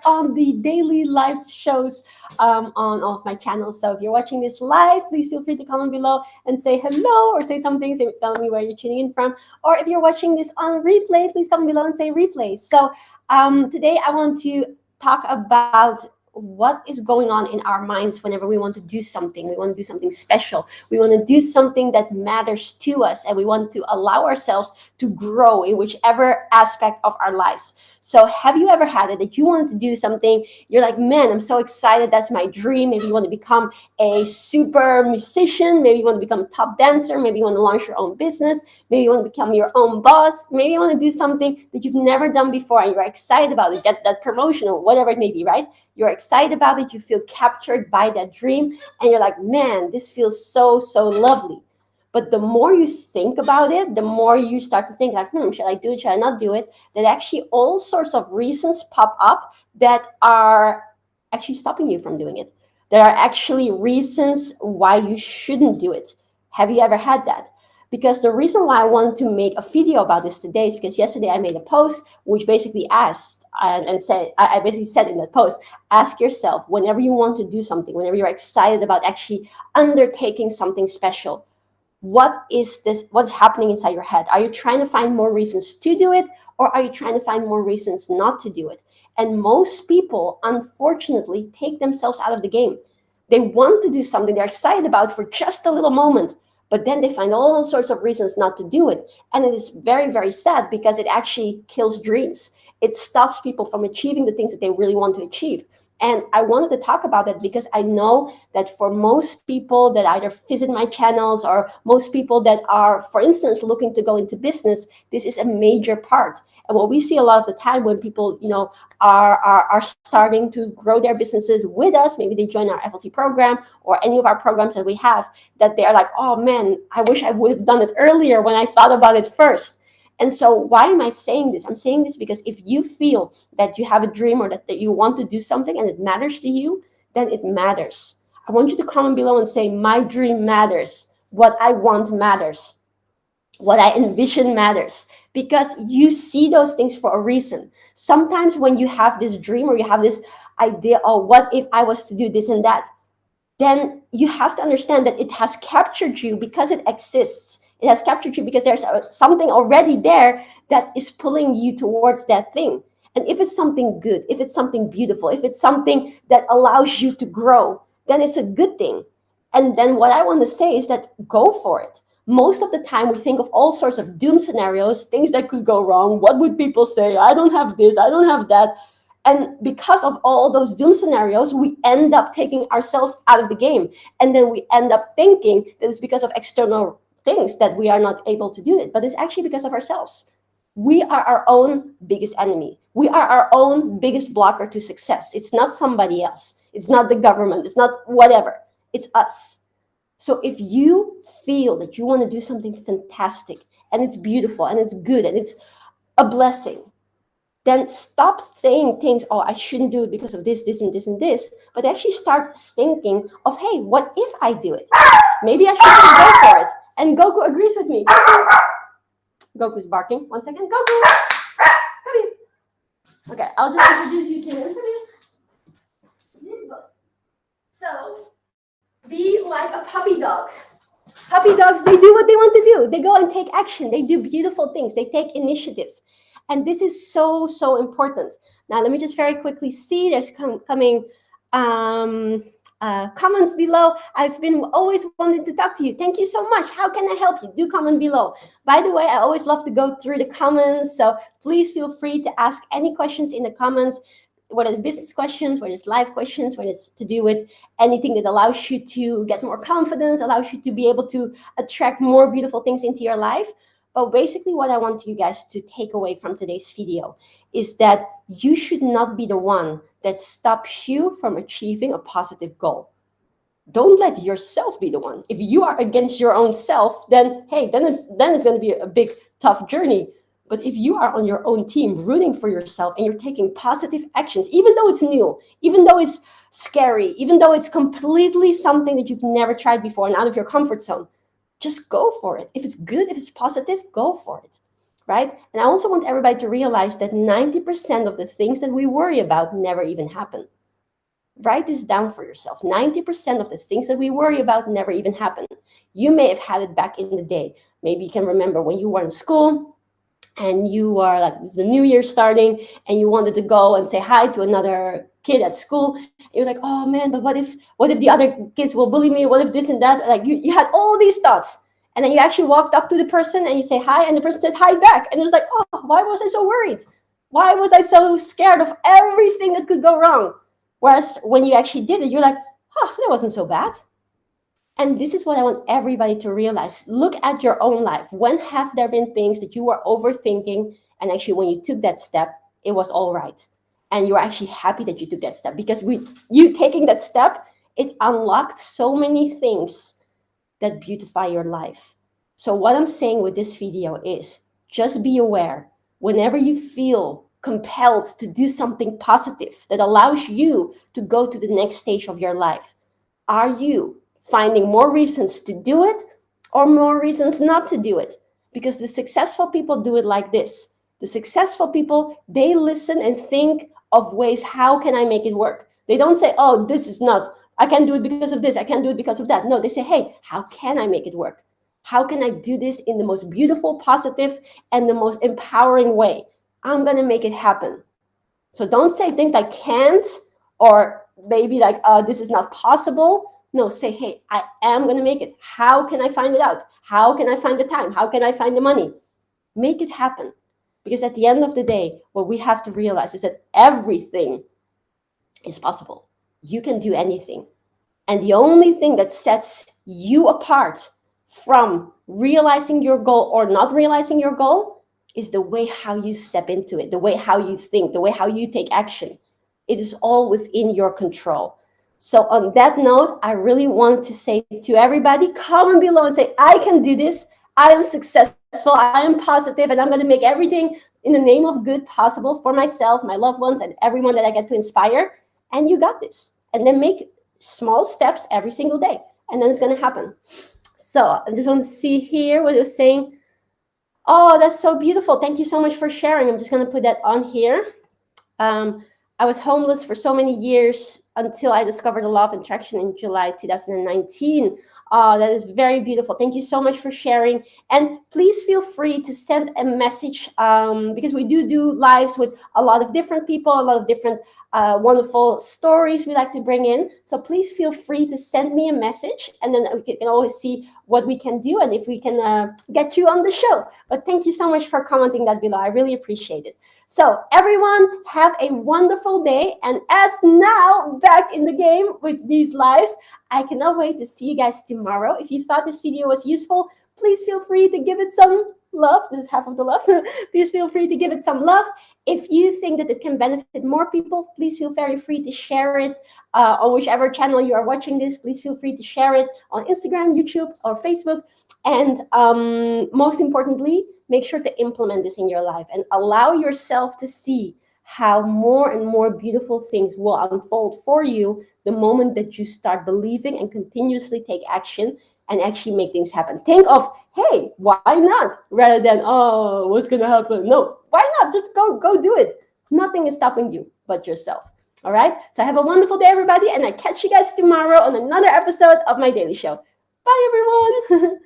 on the daily live shows on all of my channels. So if you're watching this live, please feel free to comment below and say hello or say something, tell me where you're tuning in from. Or if you're watching this on replay, please comment below and say replay. So today I want to talk about what is going on in our minds whenever we want to do something. We want to do something special. We want to do something that matters to us, and we want to allow ourselves to grow in whichever aspect of our lives. So have you ever had it that you want to do something, you're like, man, I'm so excited, that's my dream. Maybe you want to become a super musician, maybe you want to become a top dancer, maybe you want to launch your own business, maybe you want to become your own boss, maybe you want to do something that you've never done before and you're excited about it, get that promotion or whatever it may be, right? You're excited about it, you feel captured by that dream, and you're like, man, this feels so lovely. But the more you think about it, the more you start to think like, should I do it, should I not do it? That actually all sorts of reasons pop up that are actually stopping you from doing it. There are actually reasons why you shouldn't do it. Have you ever had that? Because the reason why I wanted to make a video about this today is because yesterday I made a post which basically asked and said, I basically said in that post, ask yourself whenever you want to do something, whenever you're excited about actually undertaking something special, what's happening inside your head? Are you trying to find more reasons to do it, or are you trying to find more reasons not to do it? And most people, unfortunately, take themselves out of the game. They want to do something they're excited about for just a little moment, but then they find all sorts of reasons not to do it. And it is very sad because it actually kills dreams. It stops people from achieving the things that they really want to achieve. And I wanted to talk about that because I know that for most people that either visit my channels or most people that are, for instance, looking to go into business, this is a major part. And what we see a lot of the time when people, are starting to grow their businesses with us, maybe they join our FLC program or any of our programs that we have, that they are like, oh man, I wish I would have done it earlier when I thought about it first. And so why am I saying this? I'm saying this because if you feel that you have a dream or that you want to do something and it matters to you, then it matters. I want you to comment below and say, my dream matters. What I want matters. What I envision matters. Because you see those things for a reason. Sometimes when you have this dream or you have this idea, oh, what if I was to do this and that? Then you have to understand that it has captured you because it exists. It has captured you because there's something already there that is pulling you towards that thing. And if it's something good, if it's something beautiful, if it's something that allows you to grow, then it's a good thing. And then what I want to say is that go for it. Most of the time we think of all sorts of doom scenarios, things that could go wrong. What would people say? I don't have this, I don't have that. And because of all those doom scenarios, we end up taking ourselves out of the game. And then we end up thinking that it's because of external things that we are not able to do it. But it's actually because of ourselves. We are our own biggest enemy. We are our own biggest blocker to success. It's not somebody else. It's not the government. It's not whatever. It's us. So if you feel that you want to do something fantastic and it's beautiful and it's good and it's a blessing, then stop saying things, oh, I shouldn't do it because of this, this, and this, and this, but actually start thinking of, hey, what if I do it? Maybe I should go for it. And Goku agrees with me. Goku's barking. 1 second. Goku! Come here. Okay, I'll just introduce you to him. So, be like a puppy dog. Puppy dogs, they do what they want to do. They go and take action. They do beautiful things. They take initiative. And this is so important. Now, let me just very quickly see. There's coming comments below. I've been always wanting to talk to you. Thank you so much. How can I help you? Do comment below. By the way, I always love to go through the comments. So please feel free to ask any questions in the comments, whether it's business questions, whether it's life questions, whether it's to do with anything that allows you to get more confidence, allows you to be able to attract more beautiful things into your life. But basically what I want you guys to take away from today's video is that you should not be the one that stops you from achieving a positive goal. Don't let yourself be the one. If you are against your own self, then hey, then it's going to be a big, tough journey. But if you are on your own team, rooting for yourself, and you're taking positive actions, even though it's new, even though it's scary, even though it's completely something that you've never tried before and out of your comfort zone, just go for it. If it's good, if it's positive, go for it. right? And I also want everybody to realize that 90% of the things that we worry about never even happen. Write this down for yourself. 90% of the things that we worry about never even happen. You may have had it back in the day. Maybe you can remember when you were in school and you are like, it's the new year starting, and you wanted to go and say hi to another kid at school. And you're like, oh man, but what if the other kids will bully me? What if this and that? Like you had all these thoughts. And then you actually walked up to the person and you say hi, and the person said hi back. And it was like, oh, why was I so worried? Why was I so scared of everything that could go wrong? Whereas when you actually did it, you're like, huh, that wasn't so bad. And this is what I want everybody to realize. Look at your own life. When have there been things that you were overthinking, and actually when you took that step, it was all right? And you're actually happy that you took that step, because you taking that step, it unlocked so many things that beautify your life. So what I'm saying with this video is just be aware whenever you feel compelled to do something positive that allows you to go to the next stage of your life. Are you finding more reasons to do it or more reasons not to do it? Because the successful people do it like this. The successful people, they listen and think of ways, how can I make it work? They don't say, oh, this is not, I can't do it because of this, I can't do it because of that. No, they say, hey, how can I make it work? How can I do this in the most beautiful, positive, and the most empowering way? I'm going to make it happen. So don't say things like can't, or maybe like, this is not possible. No, say, hey, I am going to make it. How can I find it out? How can I find the time? How can I find the money? Make it happen. Because at the end of the day, what we have to realize is that everything is possible. You can do anything. And the only thing that sets you apart from realizing your goal or not realizing your goal is the way how you step into it, the way how you think, the way how you take action. It is all within your control. So on that note, I really want to say to everybody, comment below and say, I can do this. I am successful. I am positive, and I'm going to make everything in the name of good possible for myself, my loved ones, and everyone that I get to inspire. And you got this. And then make small steps every single day, and then it's going to happen. So I just want to see here what it was saying. Oh, that's so beautiful. Thank you so much for sharing. I'm just going to put that on here. I was homeless for so many years until I discovered the law of attraction in July 2019. That is very beautiful. Thank you so much for sharing. And please feel free to send a message, because we do lives with a lot of different people, a lot of different wonderful stories we like to bring in. So please feel free to send me a message, and then we can always see what we can do and if we can get you on the show. But thank you so much for commenting that below. I really appreciate it. So everyone, have a wonderful day. And as now back in the game with these lives, I cannot wait to see you guys tomorrow. If you thought this video was useful, please feel free to give it some love. This is half of the love. Please feel free to give it some love. If you think that it can benefit more people, please feel very free to share it on whichever channel you are watching this. Please feel free to share it on Instagram, YouTube, or Facebook. And most importantly, make sure to implement this in your life and allow yourself to see how more and more beautiful things will unfold for you the moment that you start believing and continuously take action and actually make things happen. Think of, hey, why not? Rather than, oh, what's going to happen? No, why not? Just go do it. Nothing is stopping you but yourself. All right? So have a wonderful day, everybody, and I catch you guys tomorrow on another episode of my daily show. Bye, everyone.